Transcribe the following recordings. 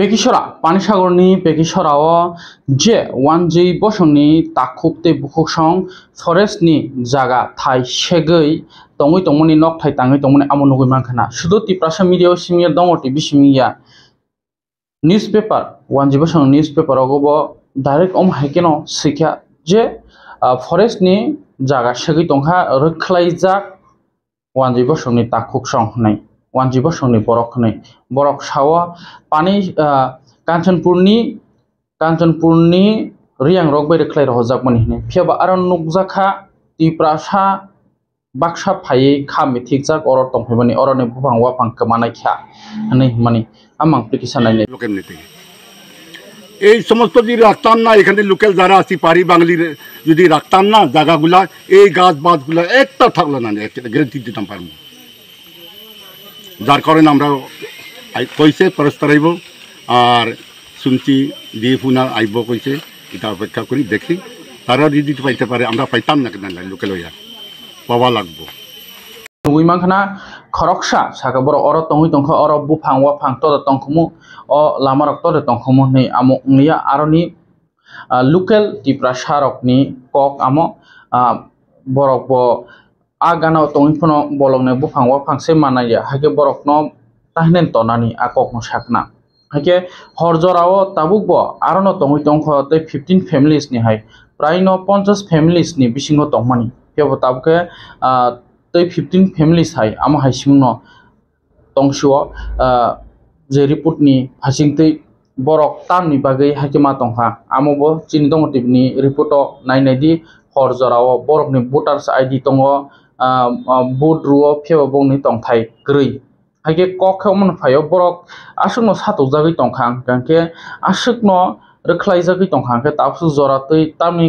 पेकिसरा पानीसागरनि पेकिसराव जे वानजि बसंनि ताखुबते बुखुसं फरेस्टनि जागा थाइ सेगै तंगै तंमनि नक थाइ ताङै तंमनि आमो नुगै मानखाना सुदु तिप्रासा मिडियाव सिमिया दङ टिभि सिमिया न्यूज़पेपर वानजि बसं न्यूज़पेपर गबो डाइरेक्ट हाइकेनो सिखा जे फरेस्टनि जागा सेगै तंखा रोख्लाइजाक वानजि बसंनि ताखुबसं होननाय वानजि बसंनि बरक होननाय बरक सावा पानी कांचनपुरनि रियांग रक बै रोख्लाइ रहजाक मनि फियाबा आरो नुकजाखा तिप्रासा बाक्सा फायै खामि थिकजाक अर तंफैमानि अरनि बुबां वाफां कमानाय ख्या हनै मानि आमां प्लिकेसन नायनो লোকেলনিতে এই সমস্ত যদি রাখতাম না এখানে লোকাল যারা আছি পারি বাঙালির যদি রাখতাম না জায়গাগুলা এই গাছ বাছগুলা একটা থাকলো না গ্যারেন্টি দিতাম পারবো যার কারণে আমরা কইছে ফরেস্টার আইব আর শুনছি দিয়ে পুনা আইব কইছে এটা অপেক্ষা করি দেখি তারা যদি পাইতে পারে আমরা পাইতাম না কেন লোকাল হইয়া পাওয়া লাগবো नुगैमांखाना खरकसा साका बर अर तंगै तंख अर बुफां वाफां तद तंखमु अ लामारक तद तंखमु नै आमो निया आरनि लोकेल तिप्रासा रकनि कक आमो बरक ब आगाना तंगैफोनो बलंने बुफां वाफां से मानाया हाके बरकनो ताहनेन तनानि आकक साकना हाके हरजराव ताबुक ब आरनो तंगै तंख ते 15 फैमिलीज नि हाय प्राय न 50 फैमिलीज नि बिसिंगो तंगमानि फेबो ताबके तै 15 फैमिलीज हाय आमो हायसिमनो तंगसुओ जे रिपोर्टनि हासिंतै बरक तामनि बागै हाकेमा तंखा आमोबो चिनि दङ टिभनि रिपोर्टो नायनायदि हरजराव बरकनि भोटार्स आईडी दङ भोट रुओ फेबो बंनि तंथाय ग्रै हाके कखौ मन फायो बरक आसुकनो सातो जागै तंखा कांके आसुकनो रोख्लाइजागै तंखा के तापसु जरातै तामनि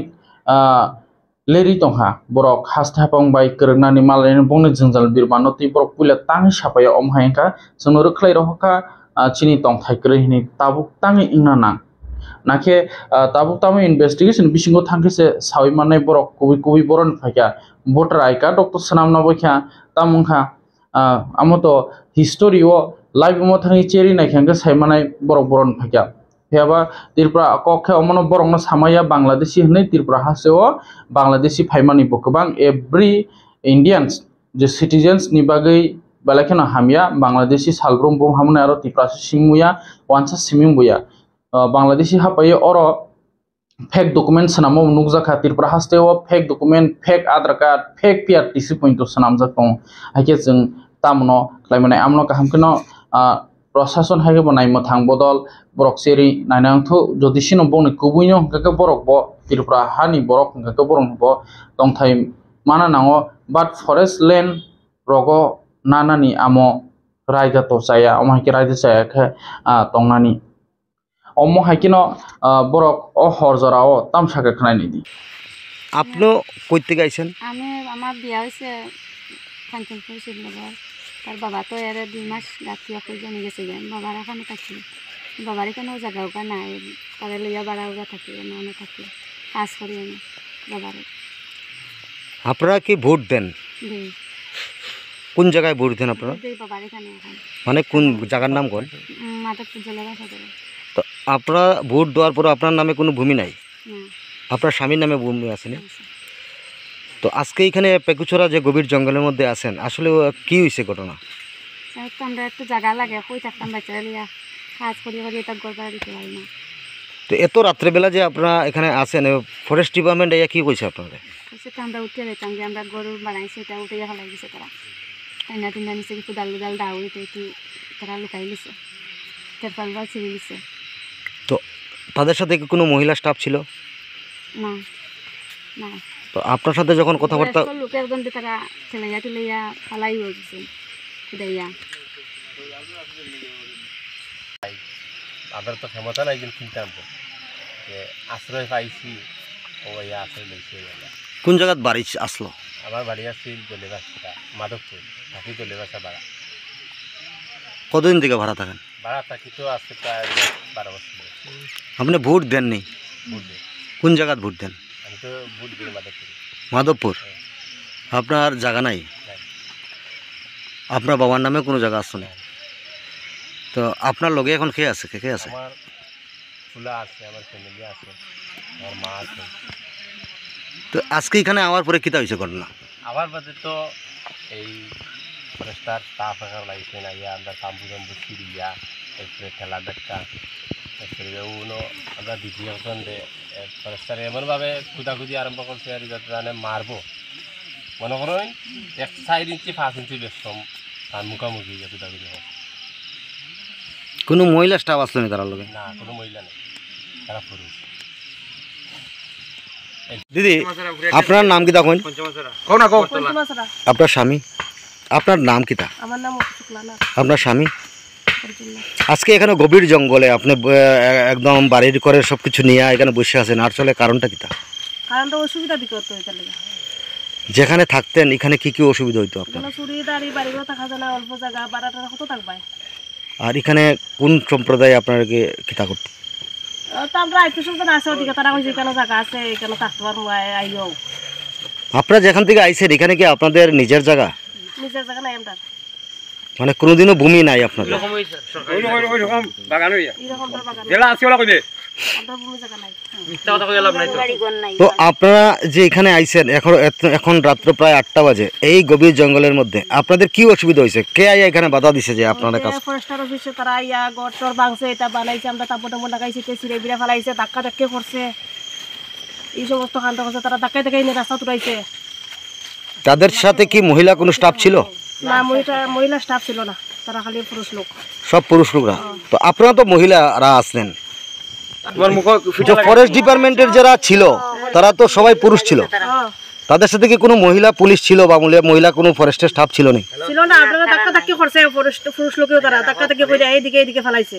लेरि तंखा बरक हास्थापं बाय करनानि मालायनि बंनि जंजाल बिरबानो ति बरक पुला तांग सापाया अमहायका जोंनो रोख्लाइ रहका चिनि तंथाय ग्रैनि ताबुक तांगै इंनाना नाके ताबुक तामि इन्वेस्टिगेशन बिसिंगो थांखिसे सावि मानाय बरक कुबि बरन फायका भोटार आइका डॉक्टर सनामना बख्या तामुखा आमोतो हिस्टोरियो लाइव मो थांगि चेरि नायखांगे सायमानाय बरक बरन फायका फेबा तिरप्रा कखे अमनो बरकनो सामाया बांलादेशी हनै तिरप्रा हासेओ बांलादेशी फाइमानि बकबां एवरी इंडियंस जे सिटीजन्स नि बागै बालाखेनो हामिया बांलादेशी सालब्रम ब्रम हामने आरो तिरप्रा सिमुया वानसा सिमिंबुया बांलादेशी हापायो अरो फेक डॉक्यूमेंट सनामो नुकजाखा तिरप्रा हास्तेओ fake document fake Aadhaar card fake PRTC point सनामजाक दं हाके जों तामनो क्लाइमानाय आमनो काहामकेनो प्रशासन हागे बनाय मथां बदल बरक सेरि नायनांथो जदिसिनो बंनि कुबुइनो हंकाके बरक ब तिरप्रा हानि बरक हंकाके बरक ब तंथाय माना नांगो बाट फरेस्ट लैंड रगो नानानि आमो रायदा तो जाया अमहाके रायदा जायाखे तंनानि अमो हाइकिनो बरक अ हरजराव तामसाके खनायनिदि आपनो কইতে গাইছেন আমি আমার বিয়া হইছে কাঞ্চনপুর শিবনগর তার বাবা তো এর 2 মাস রাখিয়া কই জানি গেছে বাবার এখানে থাকি বাবার এখানেও জায়গাও নাই তাদের লইয়া বাড়াওয়া থাকি না থাকি কাজ করি আমি বাবার আপনারা কি ভোট দেন কোন জায়গায় ভোট দেন আপনারা বাবার এখানে মানে কোন জায়গার নাম কোন মাধবপুর জেলা সদর তো আপনারা ভোট দেওয়ার পর আপনার নামে কোনো ভূমি নাই আপনার স্বামীর নামে ভূমি আছে না তো আজকে এখানে পেকুছড়া যে গভীর জঙ্গলের মধ্যে আছেন আসলে কি হইছে ঘটনা তো আমরা একটু জায়গা লাগে কই থাকতাম বাচ্চারা লিয়া কাজ করি এটা গড়বা দিতে পারি না তো এত রাত্রেবেলা যে আপনারা এখানে আছেন ফরেস্ট ডিপার্টমেন্ট এয়া কি কইছে আপনাদের সেটা আমরা উঠে যেতাম যে আমরা গরু বানাইছি এটা উঠে ফেলাই দিছে তারা টাইনা টিনা নিচে কিছু ডাল ডাউরি তো তারা লুকাই দিছে তেরপালবা ছিঁড়ে দিছে তো তাদের সাথে কি কোনো মহিলা স্টাফ ছিল না না তো আপনার সাথে যখন কথাবার্তা লোকের গন্ধে তারা ছেলেয়া টিলেয়া ফালাই হয়েছে খুদাইয়া আমরা তো ক্ষমতা নাই কিন্তু চিন্তাম যে আশ্রয় পাইছি ও ইয়া আশ্রয় লইছে কোন জায়গাত বাড়ি আসলো আমার বাড়ি আছিল দলেবাসা মাধবপুর থাকি দলেবাসা ভাড়া কতদিন থেকে ভাড়া থাকেন ভাড়া থাকি তো আছে প্রায় 12 বছর আপনি ভোট দেননি ভোট দিই কোন জায়গাত ভোট দেন আমি তো ভোট দিই মাধবপুর আপনার জায়গা নাই আপনার বাবার নামে কোনো জায়গা আসছে না তো আপনার লগে এখন কে আছে, কে আছে? আমার চুলা আছে, আমার ফ্যামিলি আছে, আমার মা আছে। তো আজকে এখানে আওয়ার পরে কিতা হয়েছে ঘটনা? আবার বাদে তো এই ফরেস্টার স্টাফ এখন লাগছে না, ইয়া আমরা তাম্বু তাম্বু ছিড়িয়া এরপরে ঠেলা ধাক্কা এরপরে উনো আমরা দ্বিতীয় দে ফরেস্টার এমনভাবে খুদাখুদি আরম্ভ করছে আর যাতে জানে মারবো, মনে করেন 4 ইঞ্চি 5 ইঞ্চি বেশম তার মুখামুখি খুদাখুদি হোক। কোনো মহিলা স্টাফ আসলো না তার লগে? না, কোনো মহিলা নেই, তারা পুরুষ। দিদি আপনার নাম কিতা কইন? আপনার স্বামী, আপনার নাম কিতা? আমার নাম শুক্লানা। আপনার স্বামী আজকে এখানে গভীর জঙ্গলে আপনি একদম বাড়ির করে সব কিছু নিয়ে এখানে বসে আছেন, আর চলে কারণটা কিতা? কারণটা অসুবিধা দিকে হতো এটা লেগে। যেখানে থাকতেন এখানে কি কি অসুবিধা হইতো আপনার? কোনো চুরি দাঁড়ি বাড়িগুলো থাকা যায় না, অল্প জায়গা বাড়াটা কত থাকবে। আর এখানে কোন সম্প্রদায় আপনাকে কিতা করতো? তো আমরা আইতেছেন আছে ওদিকে, তারা কইছে এখানে জায়গা আছে, এখানে থাকতে পারবো, আইও। আপনারা যেখান থেকে আইছেন এখানে কি আপনাদের নিজের জায়গা? নিজের জায়গা নাই আমরা, মানে কোনোদিনও ভূমি নাই আপনাদের? এরকম বাগান আমরা ভূমি জায়গা নাই। তো আপনারা যে এখানে আইছেন এখন রাত্র প্রায় 8টা বাজে, এই গভীর জঙ্গলের মধ্যে আপনাদের কি অসুবিধা হয়েছে? কে আইয়া এখানে বাধা দিছে যে আপনাদের কাছে? ফরেস্টার অফিসে তারা আইয়া গড় ভাঙছে, এটা বানাইছে, আমরা তাপর টাপর লাগাইছে, ছিঁড়ে বিড়ে ফেলাইছে, ধাক্কা ধাক্কি করছে, এই সমস্ত কাণ্ড করছে। তারা ধাক্কাই ধাক্কাই এনে রাস্তা তুলাইছে। তাদের সাথে কি মহিলা কোনো স্টাফ ছিল? না, মহিলা স্টাফ ছিল না, তারা খালি পুরুষ লোক, সব পুরুষ লোকরা। তো আপনারা তো মহিলারা আসলেন, ফরেস্ট ডিপার্টমেন্টের যারা ছিল তারা তো সবাই পুরুষ ছিল, তাদের সাথে কি কোনো মহিলা পুলিশ ছিল বা মহিলা কোনো ফরেস্টের স্টাফ ছিল না? ছিল না, আপনারা ধাক্কা ধাক্কি করছে পুরুষ লোকেও, তারা ধাক্কা ধাক্কি করে এইদিকে ফেলাইছে।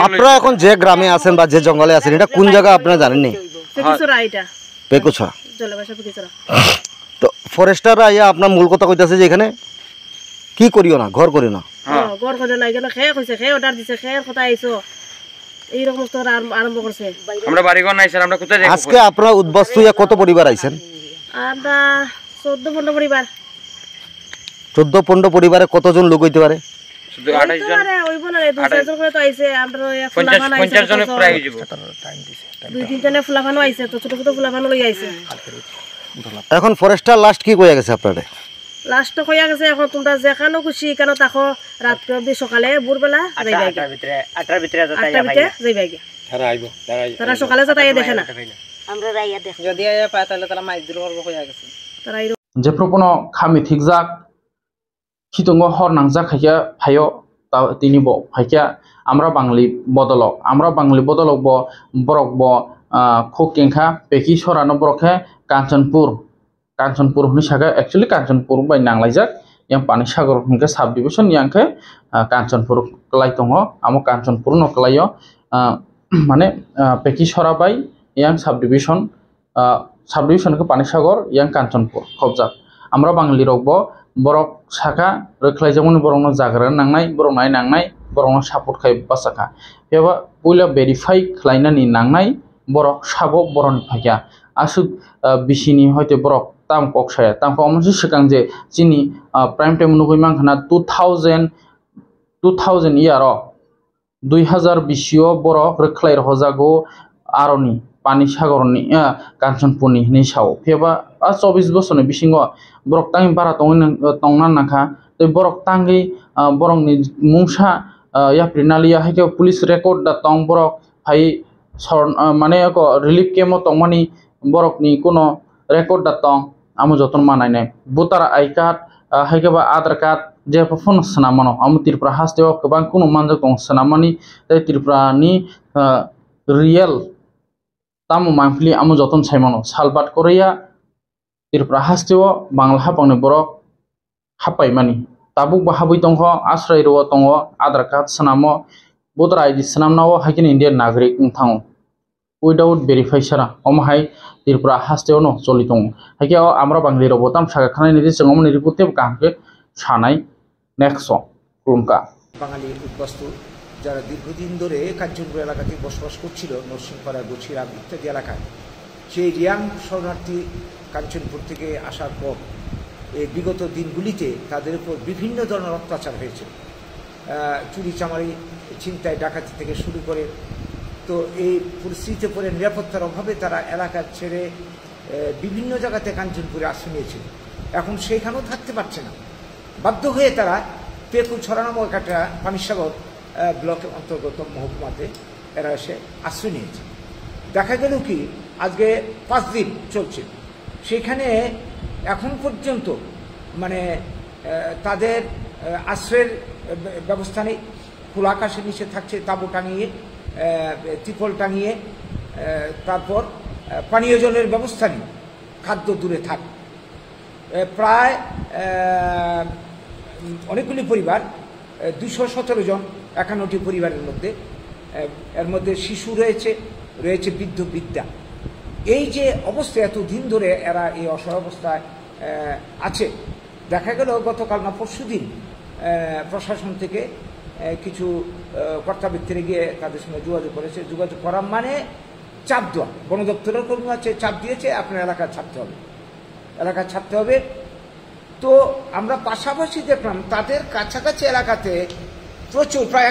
আপনারা এখন যে গ্রামে আছেন বা যে জঙ্গলে আছেন এটা কোন জায়গা আপনারা জানেন? পেকুছড়া। তো ফরেস্টাররা আইয়া আপনার মূল কথা কইতাছে যে এখানে কি করিও না, ঘর করিও না, ঘর করে না, এখানে খেয়ে কইছে, খেয়ে অর্ডার দিছে, খেয়ের কথা আইছো, এইরকম আরম্ভ করছে। আমরা বাড়িঘর নাই স্যার, আমরা কোথায় যাই? আজকে আপনারা উদ্বাস্তু হইয়া কত পরিবার আইছেন? আমরা 14-15 পরিবার। 14-15 পরিবারে কতজন লোক হইতে পারে? শুধু 28 জন, 2-4 জন করে তো আইছে। আমরা 50 জনের প্রায় হয়ে যাবে। 2-3 জনে ফুলাফানো আইছে, তো ছোট ছোট ফুলাফানো লই আইছে। এখন ফরেস্টার লাস্ট কি কইয়া গেছে আপনারে? লাস্ট কইয়া গেছে এখন তোমরা যেখানে খুশি কেন তাকো, রাত অবধি সকালে ভোরবেলা যাইবা, 8টার ভিতরে যাইবা। তারা সকালে যাতাই দেখে না, আমরা রাইয়া দেখ, যদি আয়া পায় তাহলে তারা মাইক দূর করব কইয়া গেছে। তারা যে প্রপন খামি ঠিকজাক খিতঙ্গ হর নাংজাক খাইয়া ফাইও তা তিনি ব ফাইয়া আমরা বাঙালি বদলক ব বরক ব খোকেংখা পেকি সরানো বরখে কাঞ্চনপুর হনি সাগা एक्चुअली कांचनपुर बाय नांलायजाक yang Pani Sagar hingga subdivision yang ke Kanchanpur kelai tongo amo Kanchanpur no kelayo mane Peki Sorabai yang subdivision ke Pani Sagar yang Kanchanpur khobjak amra bangli rokbo borok saka reklai jamon borok no jagra nangnai borok nai nangnai borok no support khai basaka eba puila verify khlainani nangnai borok sabo boron phakya asuk bisini hoite borok tam koksaya tam ko amsi sikang je chini prime time nugui mankhana 2000 year 2020 borok reklai hojago aroni Pani Sagar ni Kanchanpur ni nisao pheba 24 বছর ni bisingo borok tangi bara tongna nakha te borok tangi borok ni mungsa ya prinalia hake police record da tong borok hai mane ko relief kemo tongmani borok ni kono record da tong amu joton manai nai voter id card hake ba aadhar card je phone sanamano amu Tripura hasteo kobang kono manjak tong sanamani te Tripura ni real tamu mangpili amu joton saimano salbat korea Tripura hasteo bangla hapangni borok hapai mani tabuk bahabui tongho asrai ro tongo aadhar card sanamo voter id sanamnao hakin Indian nagrik thango without verify sara omhai Tripura hasteo no cholitung hake amra bangli ro botam saga khanai ni chengom ni ripute kamke sanai next krumka বাঙালি উদ্বাস্তু যারা দীর্ঘদিন ধরে কাঞ্চনপুর এলাকাতে বসবাস করছিল, নরসিংপাড়া, গছিরাম ইত্যাদি এলাকায় সেই রিয়াং শরণার্থী কাঞ্চনপুর থেকে আসার পর এই বিগত দিনগুলিতে তাদের উপর বিভিন্ন ধরনের অত্যাচার হয়েছে, চুরি চামারি, ছিনতাই ডাকাতি থেকে শুরু করে। তো এই পরিস্থিতিতে পরে নিরাপত্তার অভাবে তারা এলাকা ছেড়ে বিভিন্ন জায়গাতে কাঞ্চনপুরে আশ্রয় নিয়েছিল। এখন সেইখানেও থাকতে পারছে না, বাধ্য হয়ে তারা পেকুছড়া নামক একটা পানিসাগর ব্লকের অন্তর্গত মহকুমাতে এরা এসে আশ্রয় নিয়েছে। দেখা গেল কি আজকে 5 দিন চলছে, সেখানে এখন পর্যন্ত মানে তাদের আশ্রয়ের ব্যবস্থা নেই। খোলা আকাশের নিচে থাকছে, তাঁবু টাঙিয়ে, ত্রিপল টাঙিয়ে, তারপর পানীয় জলের ব্যবস্থা নেই, খাদ্য দূরে থাক। প্রায় অনেকগুলি পরিবার, 217 জন 51টি পরিবারের মধ্যে, এর মধ্যে শিশু রয়েছে, বৃদ্ধ বৃদ্ধা। এই যে অবস্থা, এতদিন ধরে এরা এই অসহায় অবস্থায় আছে। দেখা গেল গতকাল না পরশুদিন প্রশাসন থেকে কিছু কর্তা ব্যক্তিরা গিয়ে তাদের সঙ্গে যোগাযোগ করেছে। যোগাযোগ করা মানে চাপ দেওয়া, বন দপ্তরের কর্মী আছে, চাপ দিয়েছে আপনার এলাকা ছাড়তে হবে, এলাকা ছাড়তে হবে। তো আমরা পাশাপাশি দেখলাম তাদের কাছাকাছি এলাকাতে প্রচুর, প্রায়